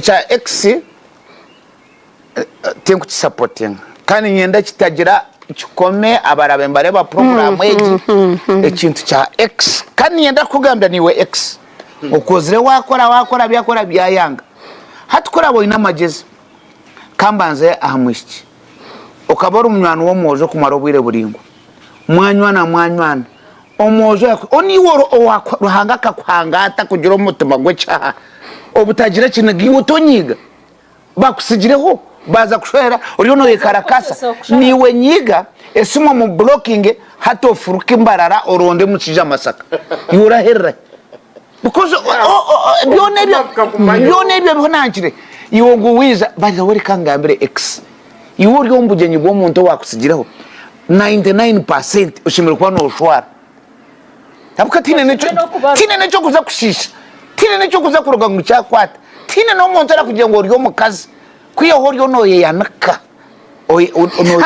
echa X tenku supporting kandi nyenda kitagira chikome abarabe mbareba program eji ekintu cha X kandi nyenda kugambya niwe X ukozire wakora byakora byayanga hatukora bo inamagezi kambanze ahamwishi ukabara umwana wo mojo kumarobwire buringo mwanywana omojo oni woro owaruhanga kakwangata kugira umutima gwe cyaha obutagira kinigi utonyiga bakusigireho baza kushwera uriyo no yikarakasa niwe nyiga esimo mu blocking hato furuka imbarara oronde mu kija masaka yuraherra because byonebyo bihonangire iwo nguwiza baza wori kangambire X iwo ryo mbugenyi bwo muntu wakusigireho 99% ushimira kwa no shwara tabuka tine necho kuza kushisha tine necho kuza kuroga mu cyakwata tine no muntu ara kugira ngo ryo mukazi kwiyo horyo no yanaka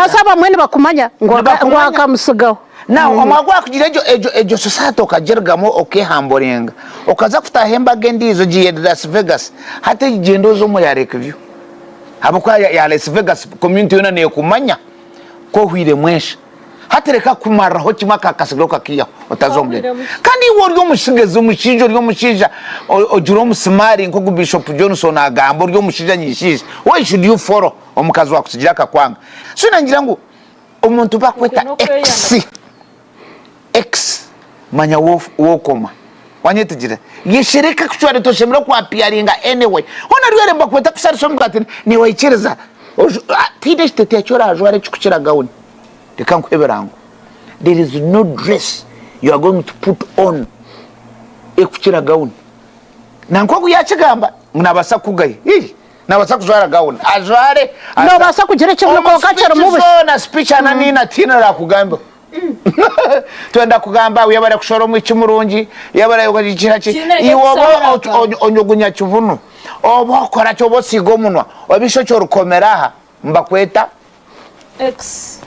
asaba mwene bakumanya ngo akamusigaho naho amagwa kugira ejo sosato kajergamo okehamborenga okaza kutahemba gendizo giye Las Vegas hate gendo zo mu ya Lakeview habukwa ya Las Vegas community yona ne kumanya ko hwire mwesha hatereka kumaraho kimaka kasigiro kakiya otazombe kandi woryo mushigeze umushije ryo mushija ojuro musmari nko Bishop Johnson agambo ryo mushija nyishije why should you follow omukazi wakusigira kakwanga so nangira ngo umuntu bakweta X manya wokoma wanyetegire yeshireka kuchwara toshemera kwa piaringa anyway ona rwere bakweta kusariso mbati ni wayikereza tide stete cyora ajware chukira gauni dekankweberango there is no dress you are going to put on ekukira gauni nanko kuyachigamba munabasa kugaye nabasa kuzwara gauni ajware no basa kugire cyo ko kacero mubi na speech ananina tina la kugamba twenda kugamba uyabara kushoro mu cyumurungi yabara yogajira ki iwobo onyogunya cyuvuno obo kora cyo bosigo munwa wabisho cyo rukomeraha mbakweta X